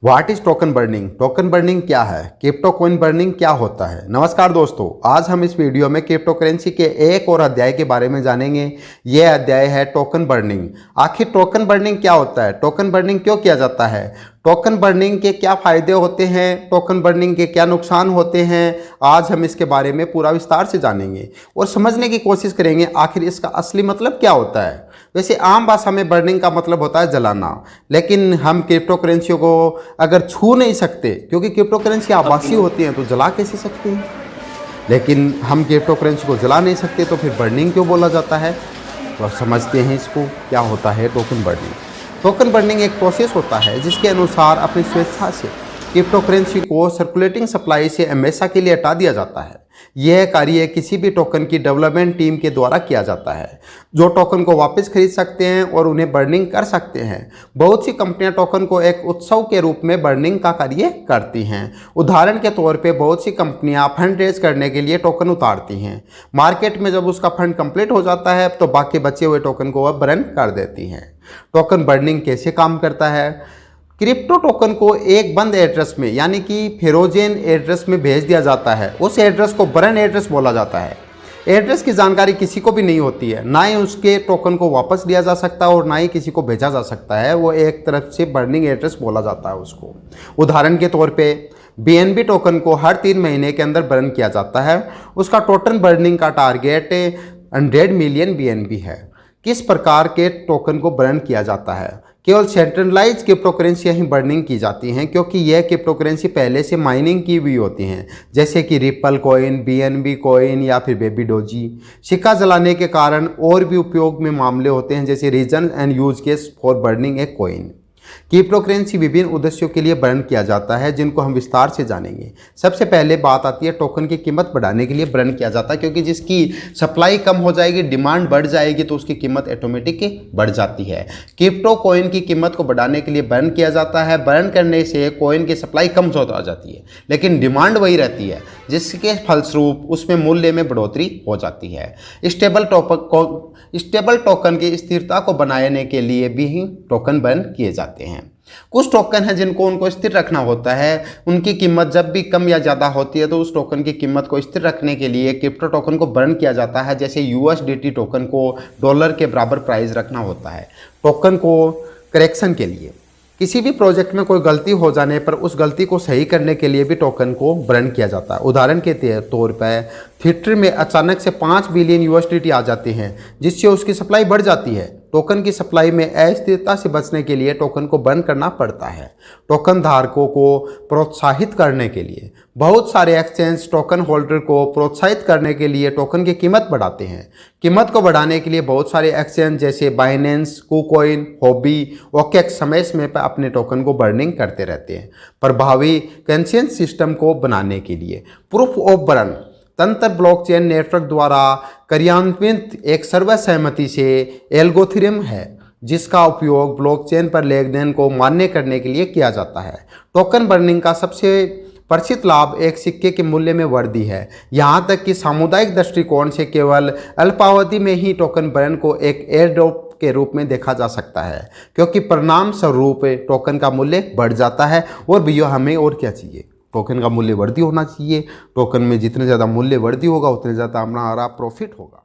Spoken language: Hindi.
What is token burning? Token burning क्या है? क्रिप्टो कॉइन बर्निंग क्या होता है? नमस्कार दोस्तों, आज हम इस वीडियो में क्रिप्टो करेंसी के एक और अध्याय के बारे में जानेंगे। यह अध्याय है टोकन बर्निंग। आखिर टोकन बर्निंग क्या होता है? टोकन बर्निंग क्यों किया जाता है? टोकन बर्निंग के क्या फायदे होते हैं? टोकन बर्निंग के क्या नुकसान होते हैं? आज हम इसके बारे में पूरा विस्तार से जानेंगे और समझने की कोशिश करेंगे आखिर इसका असली मतलब क्या होता है। वैसे आम भाषा में बर्निंग का मतलब होता है जलाना, लेकिन हम क्रिप्टो करेंसियों को अगर छू नहीं सकते, क्योंकि क्रिप्टो करेंसी आभासी होती हैं, तो जला कैसे सकते हैं? लेकिन हम क्रिप्टो करेंसी को जला नहीं सकते, तो फिर बर्निंग क्यों बोला जाता है? तो समझते हैं इसको, क्या होता है टोकन बर्निंग। टोकन बर्निंग एक प्रोसेस होता है जिसके अनुसार अपनी स्वेच्छा से क्रिप्टो करेंसी को सर्कुलेटिंग सप्लाई से हमेशा के लिए हटा दिया जाता है। यह कार्य किसी भी टोकन की डेवलपमेंट टीम के द्वारा किया जाता है, जो टोकन को वापस खरीद सकते हैं और उन्हें बर्निंग कर सकते हैं। बहुत सी कंपनियां टोकन को एक उत्सव के रूप में बर्निंग का कार्य करती हैं। उदाहरण के तौर पे बहुत सी कंपनियां फंड रेज करने के लिए टोकन उतारती हैं। मार्केट में जब उसका फंड कंप्लीट हो जाता है तो बाकी बचे हुए टोकन को वह बर्न कर देती हैं। टोकन बर्निंग कैसे काम करता है? क्रिप्टो टोकन को एक बंद एड्रेस में, यानी कि फेरोजेन एड्रेस में भेज दिया जाता है। उस एड्रेस को बर्न एड्रेस बोला जाता है। एड्रेस की जानकारी किसी को भी नहीं होती है, ना ही उसके टोकन को वापस लिया जा सकता है और ना ही किसी को भेजा जा सकता है। वो एक तरफ से बर्निंग एड्रेस बोला जाता है उसको। उदाहरण के तौर पे BNB टोकन को हर 3 महीने के अंदर बर्न किया जाता है। उसका टोटल बर्निंग का टारगेट 100 मिलियन BNB है। किस प्रकार के टोकन को बर्न किया जाता है? केवल सेंट्रलाइज क्रिप्टो करेंसी ही बर्निंग की जाती हैं, क्योंकि यह क्रिप्टो करेंसी पहले से माइनिंग की हुई होती हैं, जैसे कि रिपल कॉइन, BNB कॉइन या फिर बेबी डोजी। सिक्का जलाने के कारण और भी उपयोग में मामले होते हैं, जैसे reason and use case for burning a coin. Cryptocurrency विभिन्न उद्देश्यों के लिए बर्न किया जाता है, जिनको हम विस्तार से जानेंगे। सबसे पहले बात आती है टोकन की कीमत बढ़ाने के लिए बर्न किया जाता है, क्योंकि जिसकी सप्लाई कम हो जाएगी, डिमांड बढ़ जाएगी, तो उसकी कीमत ऑटोमेटिक बढ़ जाती है। क्रिप्टो कॉइन की कीमत को बढ़ाने के लिए बर्न किया जाता है। बर्न करने से कॉइन की सप्लाई कम हो जाती है, लेकिन डिमांड वही रहती है, जिसके फलस्वरूप उसमें मूल्य में बढ़ोतरी हो जाती है। स्टेबल टोकन की स्थिरता को बनाने के लिए भी टोकन बर्न किए जाते हैं। कुछ टोकन हैं जिनको उनको स्थिर रखना होता है। उनकी कीमत जब भी कम या ज़्यादा होती है, तो उस टोकन की कीमत को स्थिर रखने के लिए क्रिप्टो टोकन को बर्न किया जाता है। जैसे USDT टोकन को डॉलर के बराबर प्राइस रखना होता है। टोकन को करेक्शन के लिए, किसी भी प्रोजेक्ट में कोई गलती हो जाने पर उस गलती को सही करने के लिए भी टोकन को बर्न किया जाता है। उदाहरण के तौर पर ट्विटर में अचानक से 5 बिलियन USDT आ जाते हैं, जिससे उसकी सप्लाई बढ़ जाती है। टोकन की सप्लाई में अस्थिरता से बचने के लिए टोकन को बर्न करना पड़ता है। टोकन धारकों को प्रोत्साहित करने के लिए बहुत सारे एक्सचेंज टोकन होल्डर को प्रोत्साहित करने के लिए टोकन की कीमत बढ़ाते हैं। कीमत को बढ़ाने के लिए बहुत सारे एक्सचेंज जैसे बाइनेंस, KuCoin, Huobi, OKX समय समय पर अपने टोकन को बर्निंग करते रहते हैं। प्रभावी कंसेंसस सिस्टम को बनाने के लिए प्रूफ ऑफ बर्न तंत्र ब्लॉकचेन नेटवर्क द्वारा कार्यान्वित एक सर्वसहमति से एल्गोरिथम है, जिसका उपयोग ब्लॉकचेन पर लेन देन को मान्य करने के लिए किया जाता है। टोकन बर्निंग का सबसे प्रसिद्ध लाभ एक सिक्के के मूल्य में वृद्धि है। यहाँ तक कि सामुदायिक दृष्टिकोण से केवल अल्पावधि में ही टोकन बर्न को एक एयरड्रॉप के रूप में देखा जा सकता है, क्योंकि परिणाम स्वरूप टोकन का मूल्य बढ़ जाता है। और भैया हमें और क्या चाहिए? टोकन का मूल्य वृद्धि होना चाहिए। टोकन में जितने ज़्यादा मूल्य वृद्धि होगा, उतने ज़्यादा हमारा प्रॉफिट होगा।